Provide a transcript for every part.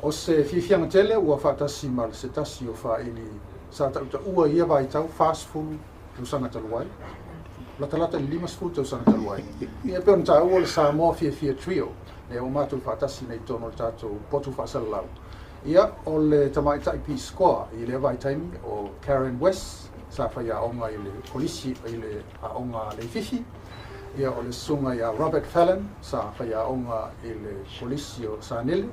O se fiafianga tele ua whaatasi ma se tasi o whaili sa tau ta ua ia vai tau fast food tusanga taluai. Lata i 5 food tusanga taluai. Ia peon ta ua le Samoa Fiafia Trio. E o mātou whaatasi nei tono le tātou potu whaasalau. Ia o le tamaitai Peace Corps i le vai taimi o Karen West sa whaia onga i le polisi i le onga le fifi. Ia o le sunga ia Robert Fallon sa whaia onga i le polisi o Sanele.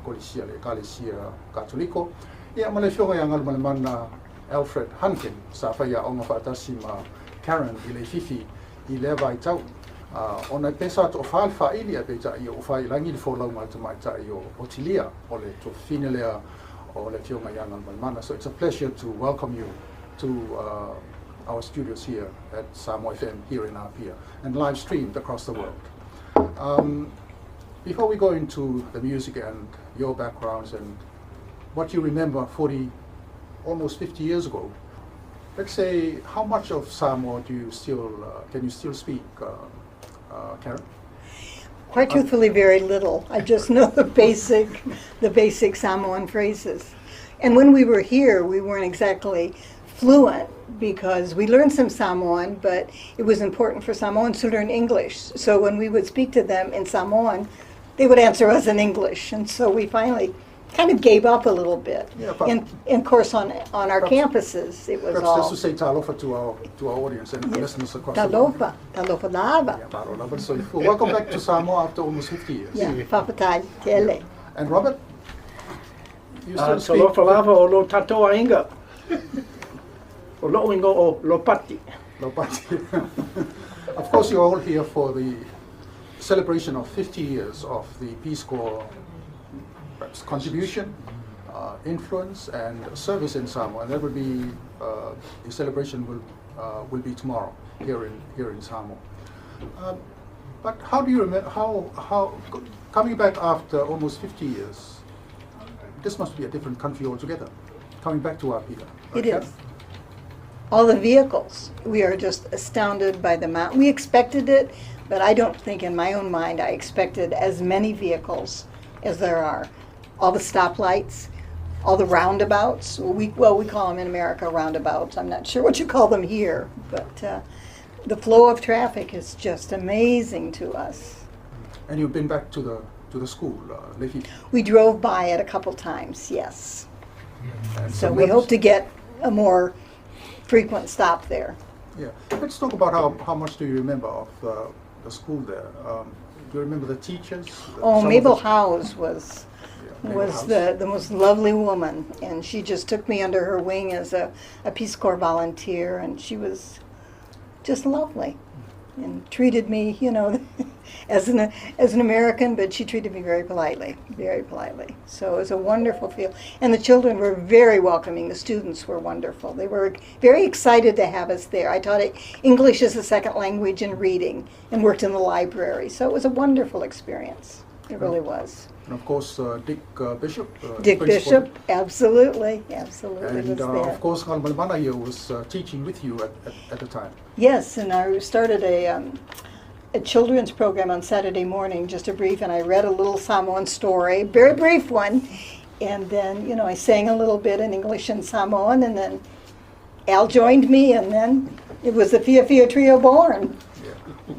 Polisia le Kalesia Katoliko. Ia ma le fionga ia ngalu mana Alfred Hankin sa whaia onga whaatasi ma Karen i le fifi i le vai tau. Ona pesa to whaal whaili a beita i o whai langi le wholau mai tamaita i o Otilia o le to finalea o le fionga ia ngalu mana. So it's a pleasure to welcome you to our studios here at Samoa FM here in Apia and live streamed across the world. Before we go into the music and your backgrounds and what you remember almost 50 years ago, let's say, how much of Samoa do you still, can you still speak, Karen? Quite truthfully, very little. I just know the basic Samoan phrases. And when we were here, we weren't exactly fluent because we learned some Samoan, but it was important for Samoans to learn English. So when we would speak to them in Samoan, they would answer us in English, and so we finally kind of gave up a little bit. Yeah, and of course, on our campuses, it was perhaps all. Just to say talofa to our audience and listeners across talofa, the world. Talofa lava. Yeah, talofa. So welcome back to Samoa after almost 50 years. Yeah, papatai tele. And Robert, you still speak? Talofa lava o lo tatoa inga. O lo ingo o lo pati. Lo pati. Of course, you're all here for the celebration of 50 years of the Peace Corps perhaps contribution, influence, and service in Samoa. And that will be the celebration will be tomorrow here in Samoa. But how do you remember how coming back after almost 50 years? This must be a different country altogether. Coming back to Apia. It is. All the vehicles, we are just astounded by the amount. We expected it, but I don't think in my own mind I expected as many vehicles as there are. All the stoplights, all the roundabouts. We call them in America roundabouts. I'm not sure what you call them here, but the flow of traffic is just amazing to us. And you've been back to the school, Lefi? We drove by it a couple times, yes. And so we hope to get a more frequent stop there. Yeah, let's talk about how much do you remember of the school there. Do you remember the teachers? Mabel Howes was Howes. the most lovely woman, and she just took me under her wing as a Peace Corps volunteer, and she was just lovely and treated me, as an American, but she treated me very politely. So it was a wonderful feel. And the children were very welcoming. The students were wonderful. They were very excited to have us there. I taught English as a second language and reading and worked in the library. So it was a wonderful experience. It really was. And of course, Dick Bishop. Dick Bishop, absolutely And was there. of course, Malmana here was teaching with you at the time. Yes, and I started a children's program on Saturday morning, just a brief, and I read a little Samoan story, very brief one, and then, I sang a little bit in English and Samoan, and then Al joined me, and then it was the Fiafia Trio born. Yeah.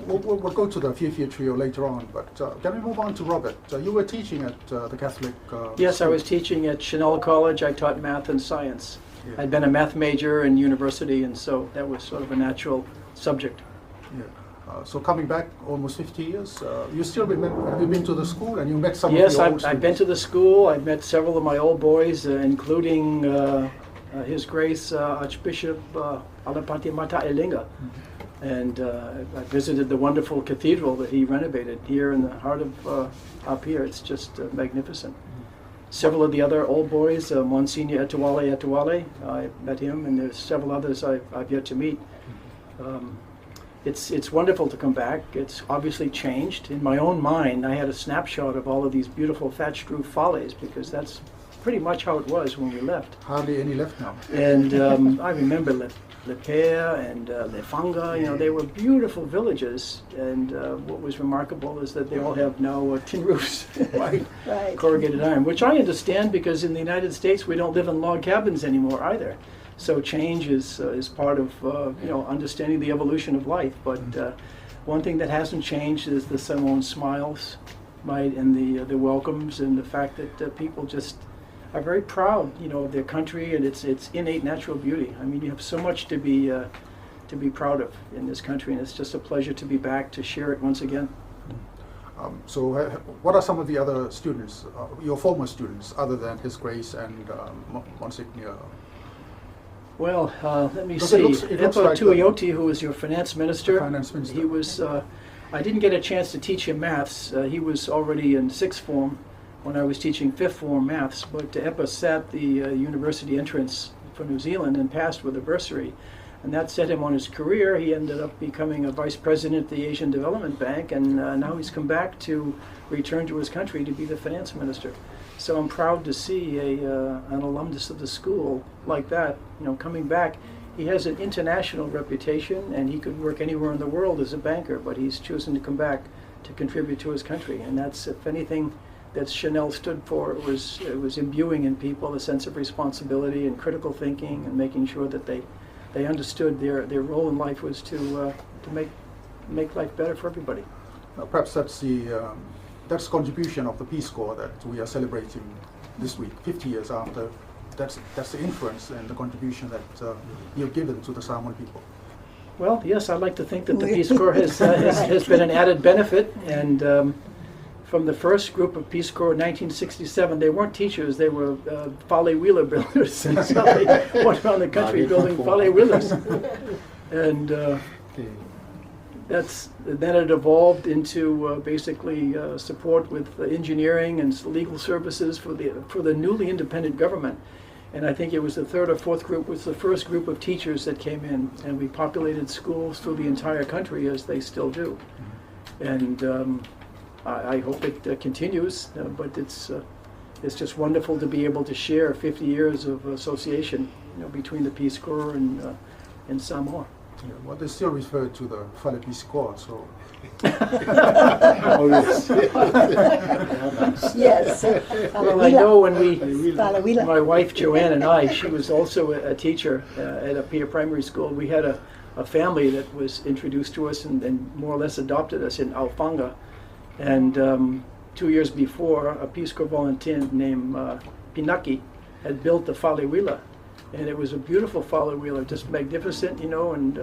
We'll go to the Fiafia Trio later on, but can we move on to Robert? You were teaching at the Catholic Yes, school. I was teaching at Chanel College. I taught math and science. Yeah. I'd been a math major in university, and so that was sort of a natural subject. Yeah. So coming back almost 50 years, you still remember, have you been to the school and you met some Yes, of your old I've been to the school. I've met several of my old boys, including His Grace Archbishop Alapati Mata Elinga. And I visited the wonderful cathedral that he renovated here in the heart of Apia. It's just magnificent. Several of the other old boys, Monsignor Etuale, I met him, and there's several others I've yet to meet. It's wonderful to come back. It's obviously changed. In my own mind, I had a snapshot of all of these beautiful thatched roof follies, because that's pretty much how it was when we left. Hardly any left now. And I remember Le Pere and Le Fanga, you know, they were beautiful villages. And what was remarkable is that they all have now tin roofs, Right. corrugated iron, which I understand because in the United States we don't live in log cabins anymore either. So change is part of you know, understanding the evolution of life. But one thing that hasn't changed is the Samoan smiles, right, and the welcomes, and the fact that people just are very proud, you know, of their country and its innate natural beauty. I mean, you have so much to be proud of in this country, and it's just a pleasure to be back to share it once again. So what are some of the other students, your former students, other than His Grace and Monsignor? Well, let me Because see. it looks Epa like Tuioti, who was your finance minister, The finance minister. he was, I didn't get a chance to teach him maths. He was already in sixth form when I was teaching fifth form maths, but Epa sat the university entrance for New Zealand and passed with a bursary. And that set him on his career. He ended up becoming a vice president at the Asian Development Bank, and now he's come back to return to his country to be the finance minister. So I'm proud to see an alumnus of the school like that, you know, coming back. He has an international reputation, and he could work anywhere in the world as a banker, but he's chosen to come back to contribute to his country. And that's, if anything, that Chanel stood for. It was imbuing in people a sense of responsibility and critical thinking, and making sure that they understood their role in life was to make life better for everybody. Perhaps that's the contribution of the Peace Corps that we are celebrating this week, 50 years after. That's the influence and the contribution that you've given to the Samoan people. Well, yes, I'd like to think that the Peace Corps has been an added benefit. And from the first group of Peace Corps in 1967, they weren't teachers, they were Fale Wheeler builders. And so they went around the country building Fale Wheelers. And then it evolved into basically support with engineering and legal services for the newly independent government. And I think it was the third or fourth group was the first group of teachers that came in, and we populated schools through the entire country, as they still do. And I hope it continues, but it's just wonderful to be able to share 50 years of association, you know, between the Peace Corps and Samoa. Yeah, well, they still refer to the Fale Peace Corps, so. Oh, yes. Yes. Well, I know when Falawila. my wife Joanne and I, she was also a teacher at a peer primary school. We had a family that was introduced to us and more or less adopted us in Alfanga. And 2 years before, a Peace Corps volunteer named Pinaki had built the Falewila. And it was a beautiful Fale Wheeler, just magnificent, you know, and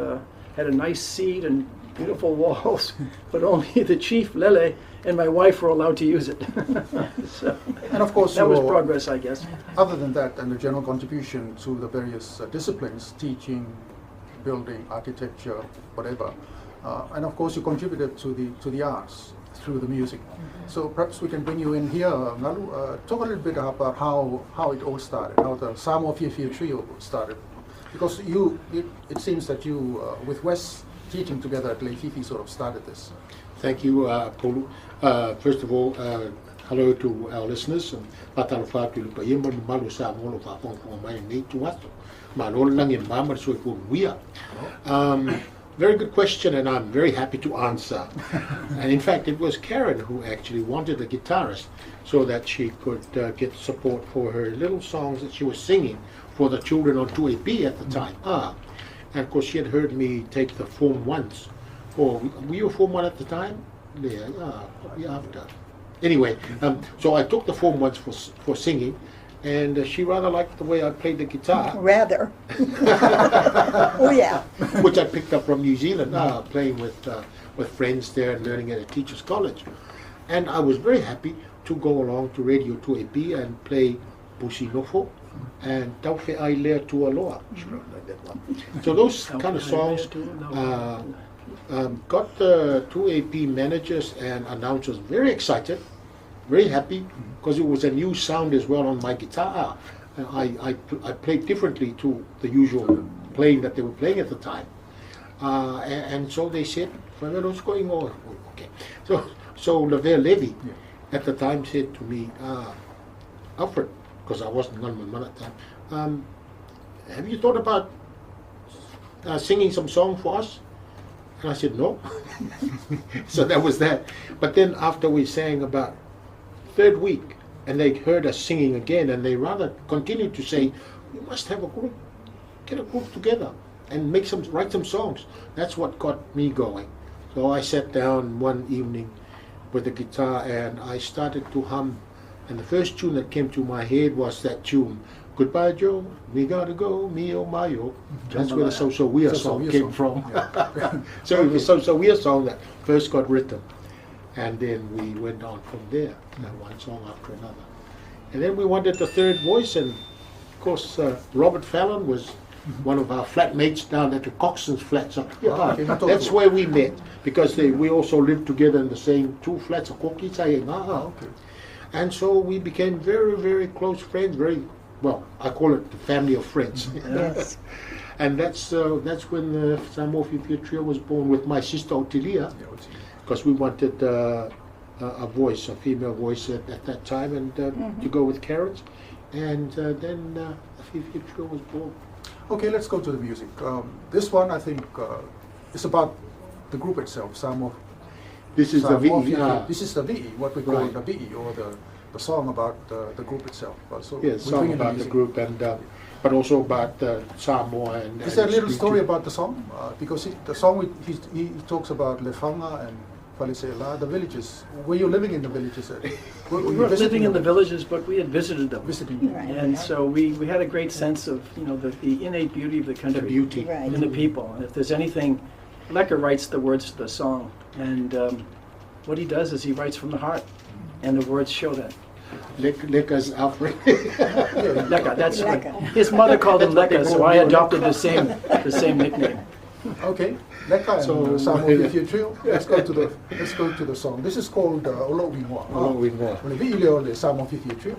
had a nice seat and beautiful walls. But only the chief, Lele, and my wife were allowed to use it. So, And of course, that was progress, I guess. Other than that, and the general contribution to the various disciplines, teaching, building, architecture, whatever, and of course you contributed to the arts through the music. So perhaps we can bring you in here, Nalu, talk a little bit about how it all started, how the Samoa Fiafia Trio started. Because it seems that you, with Wes teaching together at Leififi, sort of started this. Thank you, Polu. First of all, hello to our listeners. Very good question, and I'm very happy to answer. And in fact, it was Karen who actually wanted a guitarist so that she could get support for her little songs that she was singing for the children on 2AB at the time. And of course, she had heard me take the Form 1s. Or were you a Form 1 at the time? Yeah, probably after. Anyway, so I took the Form 1s for singing, and she rather liked the way I played the guitar. Rather. Oh, yeah. Which I picked up from New Zealand, playing with friends there and learning at a teacher's college. And I was very happy to go along to Radio 2AB and play Pusi Nofo and Tauwhi Ai Lea Tualoa. So those kind of songs got the 2AP managers and announcers very excited, very happy, because it was a new sound as well on my guitar. I played differently to the usual playing that they were playing at the time. And so they said, what's going on? Okay. So Lavelle Levy at the time said to me, Alfred, because I wasn't on my mother time. Have you thought about singing some song for us? And I said, no. So that was that. But then after we sang about third week, and they heard us singing again, and they rather continued to say, we must have a group, get a group together, and write some songs. That's what got me going. So I sat down one evening with the guitar, and I started to hum. And the first tune that came to my head was that tune, Goodbye Joe, we gotta go, me oh my oh. That's where the So We're song came from. Yeah. So it was So We're song that first got written. And then we went on from there, one song after another. And then we wanted the third voice, and of course Robert Fallon was one of our flatmates down at the Coxon's flats up here. Okay, That's where we met, because we also lived together in the same two flats, Okay. and so we became very, very close friends, well, I call it the family of friends. Yes. And that's when the Samoa Fiafia Trio was born, with my sister Otilia, because we wanted a voice, a female voice at that time, and to go with Karen's. And then the Fiafia Trio was born. Okay, let's go to the music. This one, I think, is about the group itself, Samoa. This is the VE. This is the VE, what we call Right. the VE, or the song about the group itself. So Yeah, we song bring in about the music. group, and but also about Samoa. And Is there a little its story beauty. about the song? Because the song, he talks about Lefanga and Palisela, the villages. Were you living in the villages? We weren't living in the villages, but we had visited them. Visiting. Right. And so we had a great sense of, the innate beauty of the country. The beauty. Right. And the people. And if there's anything, Lecker writes the words to the song. And what he does is he writes from the heart. And the words show that. Lecker's Alfred. Lecker, that's Lekker. his mother called him Lecker, so I adopted the same nickname. Okay, Lekka and So, Samoa Fiafia Trio. Let's go to the song. This is called Olo Wingwa. Olo Wingwa. Le video le Samoa Fiafia Trio.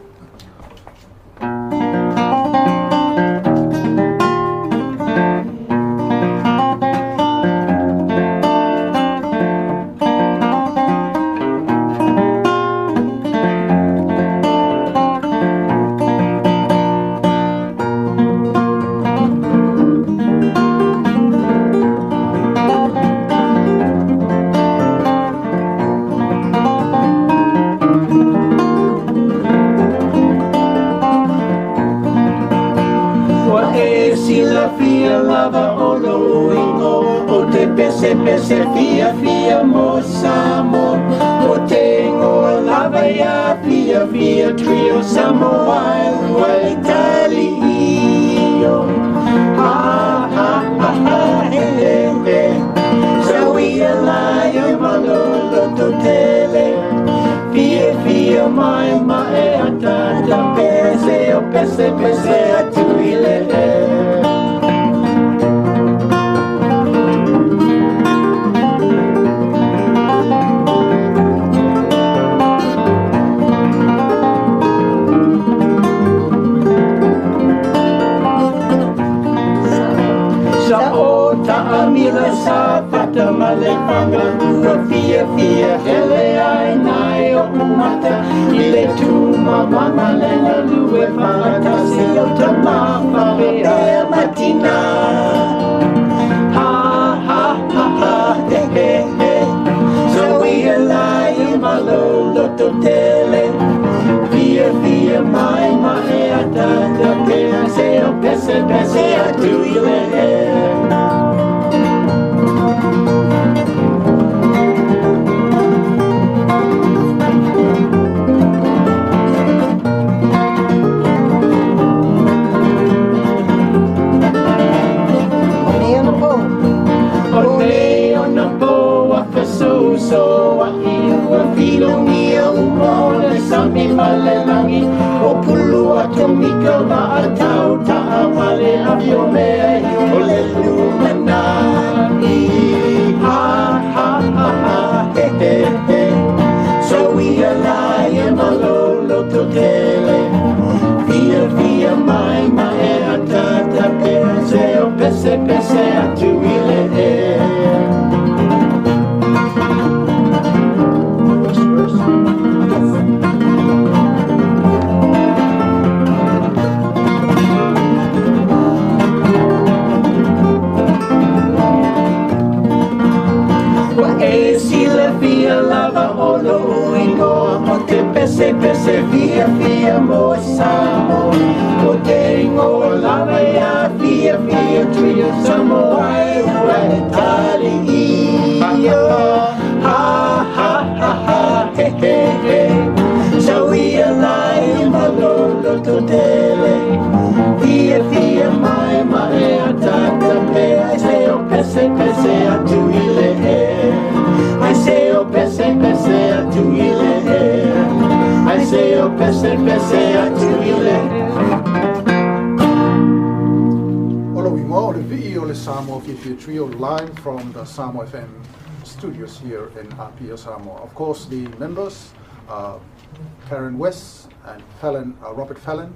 Sila fia lava o loingo o te pese fia mo samo o te ngo lava ya fia trio Samoa wa Italio ha ha ha ha he he so we alayo malolo to tele fia mai mai atata pese o pese atuile Amila sa fata malefanga ua fia hele ai nai o umata ile tu mama malela lue fangatasi o tamafa pea matina ha ha ha ha he he he so we alai malolo to tele fia mai mai atata pea se o pese atu ile so a iua filongia umona sami malelangi o pulua tomika wa atau ta'a male avio mea o le lumanai ha ha ha ha he he he so we alai e malolo to tele fia mai mai atata pese o pese atu ile pese pese Fiafia mo Samoa. O tengo la Fiafia Trio Samoa Italy. Ha ha ha ha he he he. So we align the Lord to dele. Fiafia mai atata pe. I say o pese pese atu ile. I say o pese pese atu ile. I say o pese pese atu ile. Oloingoa o le vi'i o le Samoa Fiafia Trio live from the Samoa FM studios here in Apia, Samoa. Of course, the members, Karen West and Robert Fallon,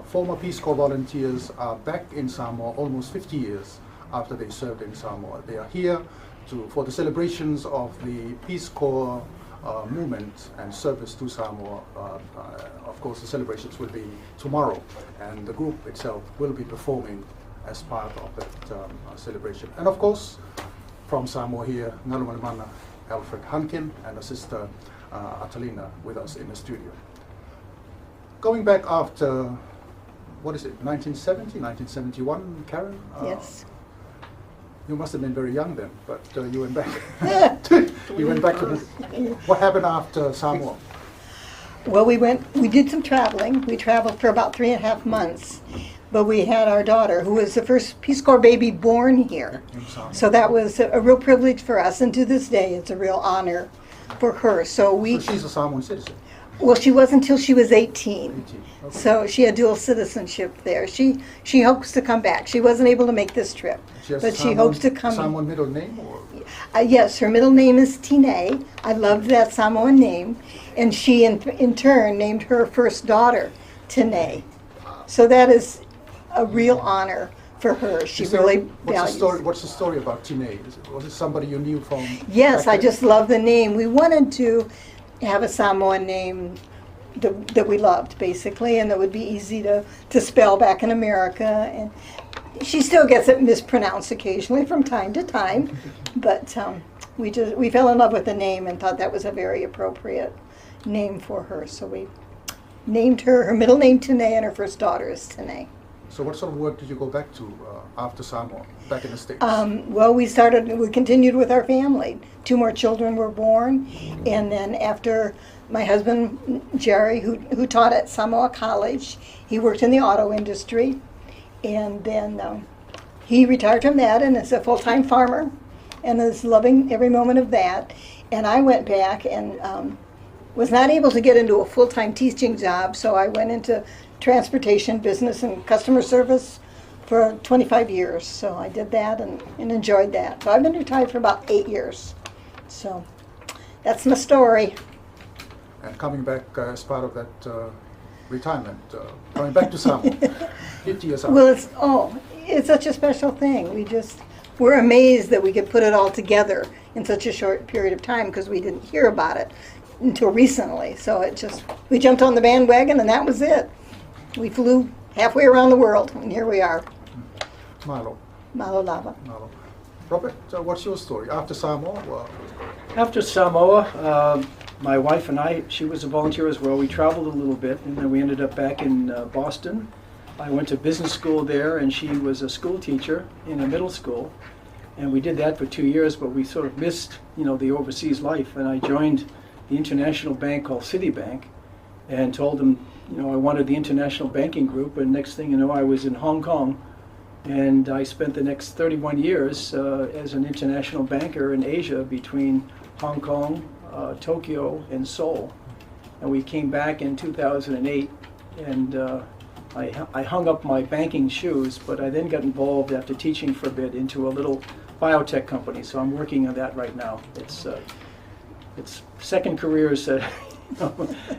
former Peace Corps volunteers, are back in Samoa almost 50 years after they served in Samoa. They are here for the celebrations of the Peace Corps movement and service to Samoa. Of course, the celebrations will be tomorrow, and the group itself will be performing as part of that celebration. And of course, from Samoa here, Ngalumalimana Alfred Hankin and her sister Atalina with us in the studio. Going back after, what is it, 1970, 1971, Karen? Yes. You must have been very young then, but you went back. You went back to the. What happened after Samoa? Well, we did some traveling. We traveled for about 3.5 months. But we had our daughter, who was the first Peace Corps baby born here. So that was a real privilege for us, and to this day, it's a real honor for her. So she's a Samoan citizen? Well, she was until she was 18. 18. Okay. So she had dual citizenship there. She hopes to come back. She wasn't able to make this trip, but she hopes to come. Samoan middle name? Or? Yes, her middle name is Tine. I loved that Samoan name. And she, in turn, named her first daughter Tine. So that is a real honor for her. She really values. What's the story about Tine? Was it somebody you knew from? Yes, I just love the name. We wanted to have a Samoan name that we loved, basically, and that would be easy to spell back in America. And she still gets it mispronounced occasionally from time to time, but we fell in love with the name and thought that was a very appropriate name for her. So we named her middle name Tine, and her first daughter is Tine. So what sort of work did you go back to after Samoa, back in the States? Well, we continued with our family. 2 more children were born, and then after my husband, Jerry, who taught at Samoa College, he worked in the auto industry, and then he retired from that and is a full-time farmer and is loving every moment of that. And I went back and was not able to get into a full-time teaching job, so I went into transportation business and customer service for 25 years. So I did that and enjoyed that. So I've been retired for about 8 years. So that's my story. And coming back as part of that retirement, coming back to Samoa, 50 years after. Well, it's such a special thing. We're amazed that we could put it all together in such a short period of time, because we didn't hear about it until recently. So we jumped on the bandwagon and that was it. We flew halfway around the world, and here we are. Malo. Malo lava. Malo. Robert, what's your story? After Samoa? After Samoa, my wife and I, she was a volunteer as well. We traveled a little bit, and then we ended up back in Boston. I went to business school there, and she was a school teacher in a middle school. And we did that for 2 years, but we sort of missed, the overseas life. And I joined the international bank called Citibank, and told them, I wanted the international banking group. And next thing you know, I was in Hong Kong, and I spent the next 31 years as an international banker in Asia between Hong Kong, Tokyo, and Seoul. And we came back in 2008, and I hung up my banking shoes, but I then got involved after teaching for a bit into a little biotech company. So I'm working on that right now. It's second careers that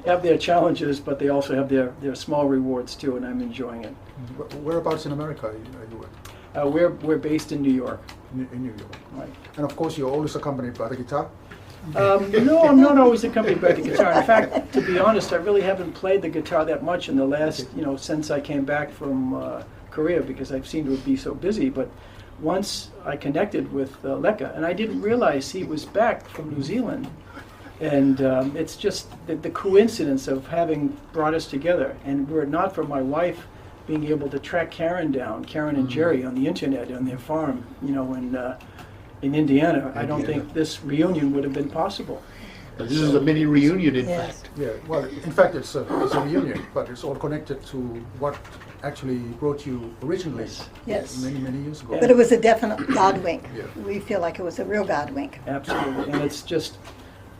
have their challenges, but they also have their small rewards too, and I'm enjoying it. Whereabouts in America are you at? We're based in New York. In New York. Right. And of course, you're always accompanied by the guitar? No, I'm not always accompanied by the guitar. In fact, to be honest, I really haven't played the guitar that much in the last, since I came back from Korea, because I've seemed to be so busy. But once I connected with Leka, and I didn't realize he was back from New Zealand. And it's just the coincidence of having brought us together. And were it not for my wife being able to track Karen down, Karen and Jerry, on the internet on their farm, in Indiana, I don't think this reunion would have been possible. But this is a mini reunion, in Yes. fact. Yeah, well, in fact, it's a reunion, but it's all connected to what actually brought you originally Yes. many, many years ago. But it was a definite God wink. Yeah. We feel like it was a real God wink. Absolutely. And it's just,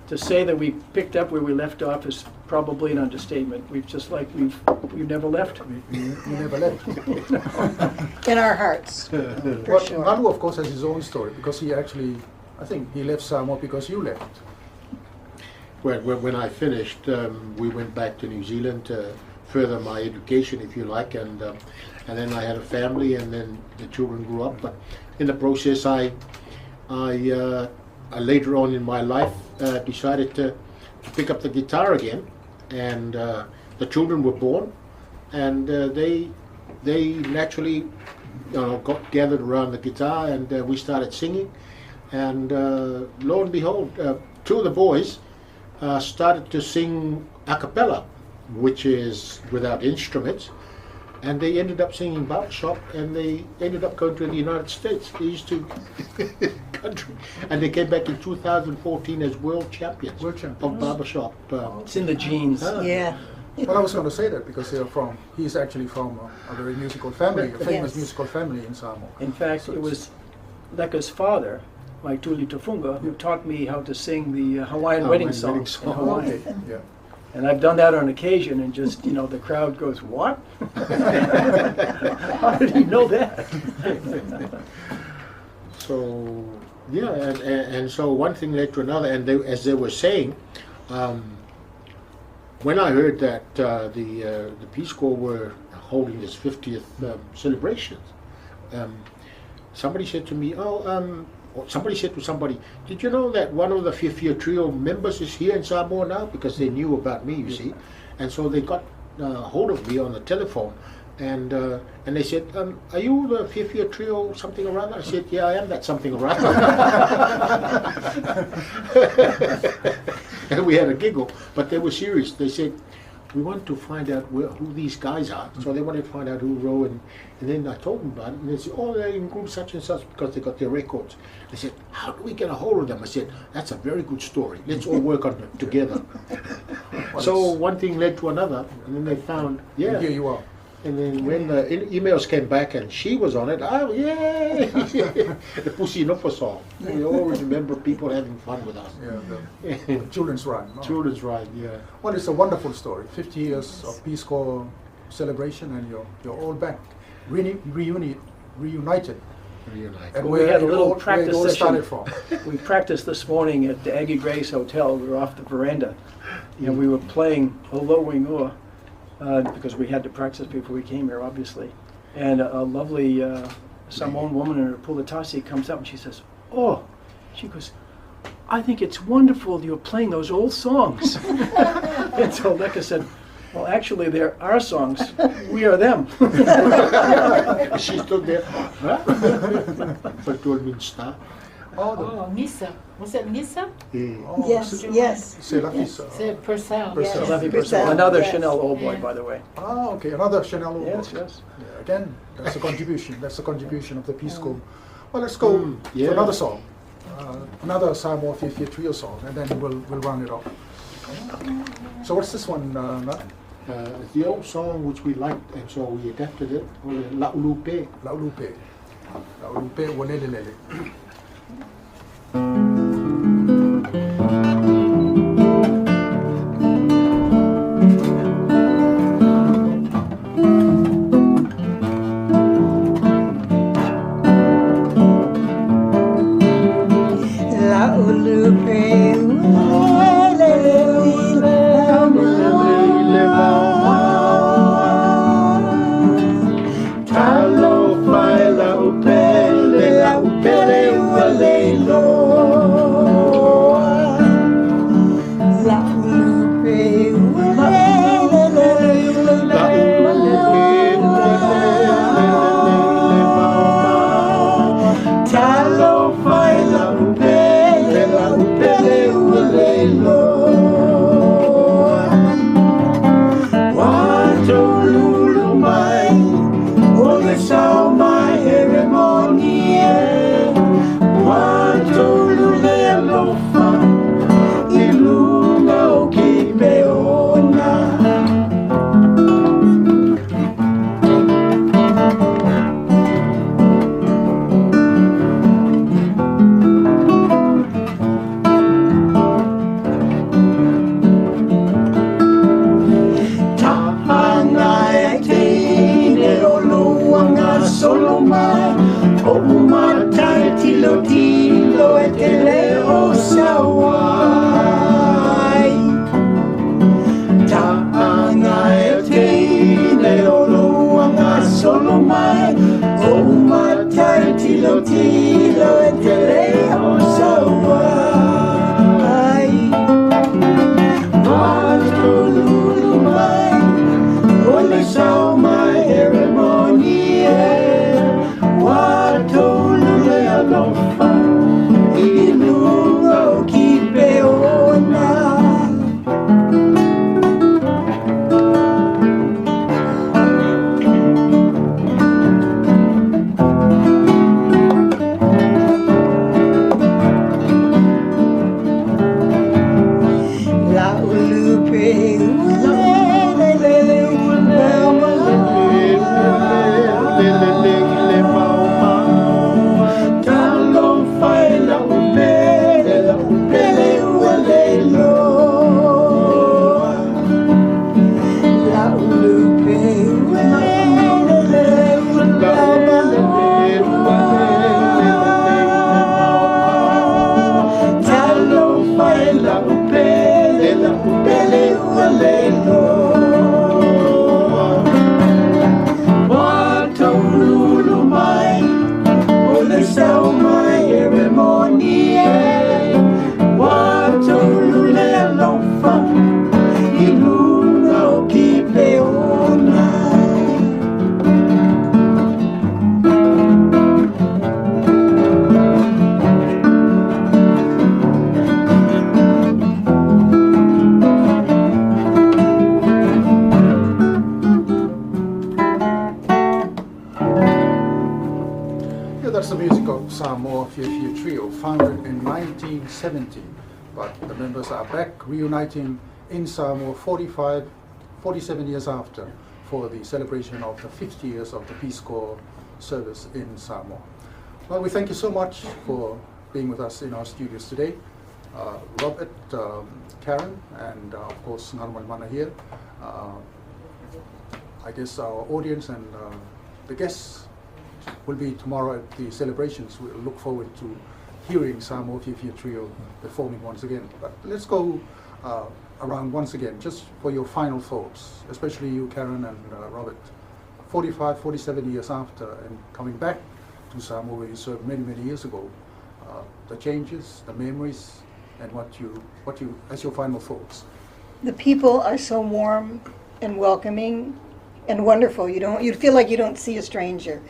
to say that we picked up where we left off is probably an understatement. We've never left. You never left. In our hearts, for But sure. Nalu, of course, has his own story because he actually, I think he left Samoa because you left. When I finished, we went back to New Zealand to further my education, if you like, and then I had a family, and then the children grew up. But in the process, I later on in my life decided to pick up the guitar again, and the children were born, and they naturally got gathered around the guitar, and we started singing, and lo and behold, two of the boys started to sing a cappella, which is without instruments, and they ended up singing barbershop, and they ended up going to the United States, these two country, and they came back in 2014 as world champions of barbershop. It's in the genes. Yeah. Well, I was going to say that because he's actually from a very musical family, a famous Yes. musical family in Samoa. In fact, So it it's- was Leka's father, my Tuli Tufunga, who taught me how to sing the Hawaiian wedding song in Hawaii. Okay, yeah. And I've done that on occasion, and just, the crowd goes, "What? How did he know that?" So yeah, and so one thing led to another, and as they were saying, when I heard that the Peace Corps were holding this 50th celebration, somebody said to me, or somebody said to somebody, "Did you know that one of the Fiafia Trio members is here in Samoa now?" Because they knew about me, you see, and so they got hold of me on the telephone. And they said, "Are you the Fiafia Trio something or other?" I said, "Yeah, I am that something or other." And we had a giggle, but they were serious. They said, "We want to find out who these guys are." So they wanted to find out who wrote, and then I told them about it, and they said, "Oh, they're in group such and such because they got their records." They said, "How do we get a hold of them?" I said, "That's a very good story. Let's all work on it together." So one thing led to another, and then they found, And here you are. and then when the emails came back and she was on it, oh yay! The Pussy Nupa song. We always remember people having fun with us. Yeah, the children's rhyme. Oh. Children's ride, yeah. Well, it's a wonderful story. 50 years of Peace Corps celebration, and you're all back, reunited. Reunited. And We had a little where it practice all session. started from. We practiced this morning at the Aggie Grace Hotel. We were off the veranda, and we were playing Olo Wingua, because we had to practice before we came here, obviously. And a lovely Samoan woman in her pulatasi comes up and she says, "Oh," she goes, "I think it's wonderful you're playing those old songs." And so Leka said, "Well, actually, they're our songs. We are them." She stood there, huh? But told me stop. Oh, Missa. Was it Missa? Oh, Yes, yes. C'est la fille, ça. C'est Purcell. Purcell. Yes. Lovely Purcell, person. Another yes. Chanel old boy, Yeah. by the way. Ah, okay, another Chanel. Old Yes, Boy. yes. Yeah, again, that's a contribution. That's a contribution of the Peace Corps. Well, let's go yeah. to another song, another Samoa Fiafia Trio song, and then we'll round it off. So what's this one, Nat? It's the old song which we liked, and so we adapted it. La Ulupe. Laulupe. Laulupe Wanelelele. La ulupe, Talo fai la upele tilo tilo e te leo sauai. Watolulu mai, ole sau mai ceremonie. Watolulu alofa, ilungo kipe ona. That's the music of Samoa Fiafia Trio, founded in 1970, but the members are back reuniting in Samoa 47 years after for the celebration of the 50 years of the Peace Corps service in Samoa. Well, we thank you so much for being with us in our studios today. Robert, Karen, and of course Ngarumal Mana here. I guess our audience and the guests will be tomorrow at the celebrations. We'll look forward to hearing Samoa Fiafia Trio performing once again. But let's go around once again, just for your final thoughts, especially you, Karen and Robert. 45, 47 years after, and coming back to Samoa where you served many, many years ago, the changes, the memories, and what you, as your final thoughts. The people are so warm and welcoming and wonderful. You feel like you don't see a stranger.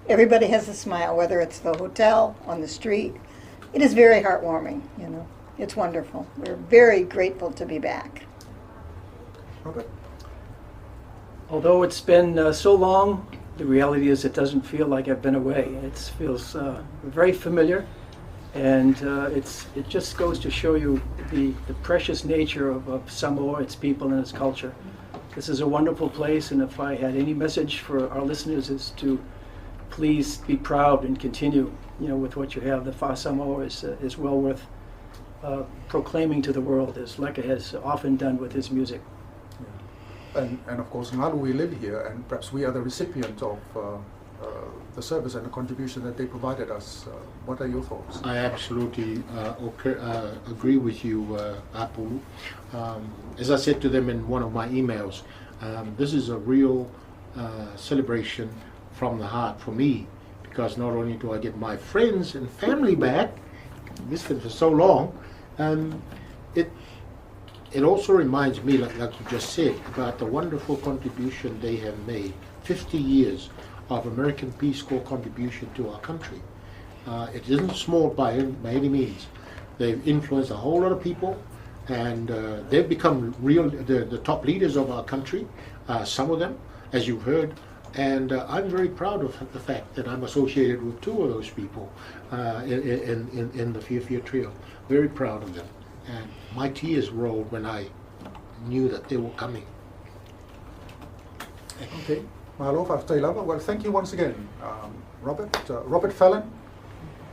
Everybody has a smile, whether it's the hotel, on the street. It is very heartwarming, you know. It's wonderful. We're very grateful to be back. Robert? Although it's been so long, the reality is it doesn't feel like I've been away. It feels very familiar, and it just goes to show you the precious nature of Samoa, its people, and its culture. This is a wonderful place, and if I had any message for our listeners is to please be proud and continue, with what you have. The Fa Samoa is well worth proclaiming to the world, as Leka has often done with his music. Yeah. And of course, Ngalu, we live here, and perhaps we are the recipient of the service and the contribution that they provided us. What are your thoughts? I absolutely agree with you, Apulu. As I said to them in one of my emails, this is a real celebration from the heart for me, because not only do I get my friends and family back, missed them for so long, it also reminds me, like you just said, about the wonderful contribution they have made. 50 years of American Peace Corps contribution to our country. It isn't small by any means. They've influenced a whole lot of people, and they've become the top leaders of our country, some of them, as you've heard. And I'm very proud of the fact that I'm associated with two of those people in the Fiafia Trio. Very proud of them. And my tears rolled when I knew that they were coming. Okay. Well, thank you once again, Robert Fallon,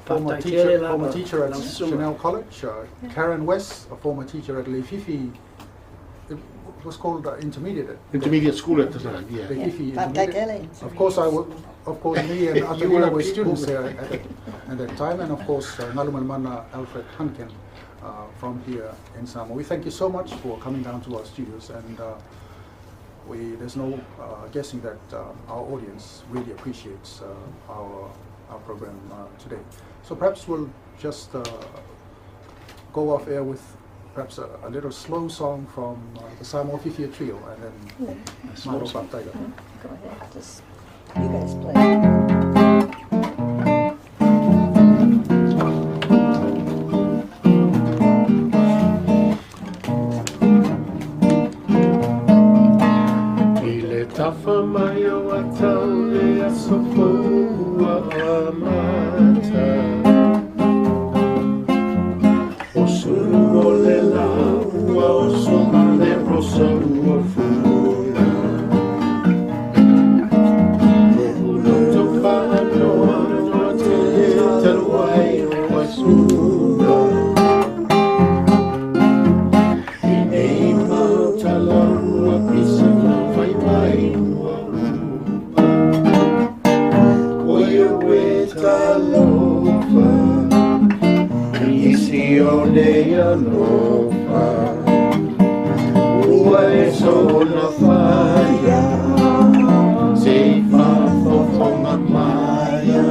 former teacher at Chanel College, Karen West, a former teacher at Leififi. It was called intermediate school at the time. Yeah. Leififi. Of course, me and Atalila were students there at that time, and of course, Ngalumal Mana Alfred Hanken from here in Samoa. We thank you so much for coming down to our studios, and there's no guessing that our audience really appreciates our our program today. So perhaps we'll just go off air with perhaps a little slow song from the Samoa Fiafia Trio, and then Malo Pantaiga. Go ahead, just you guys play. Ile tafa mai o atau e aso poua a mata. O sunu o le laua, o sunu le rosa ua funa. O loto whanoa, no te taruai o asuna. I nei mau talaua pisa na vai vai ua upa. Oia we talofa, isi o nei alofa. Ua e sona whaia, se whawhawhonga maia.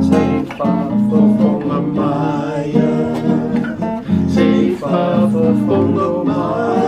Se whawhawhonga maia, se whawhawhonga maia.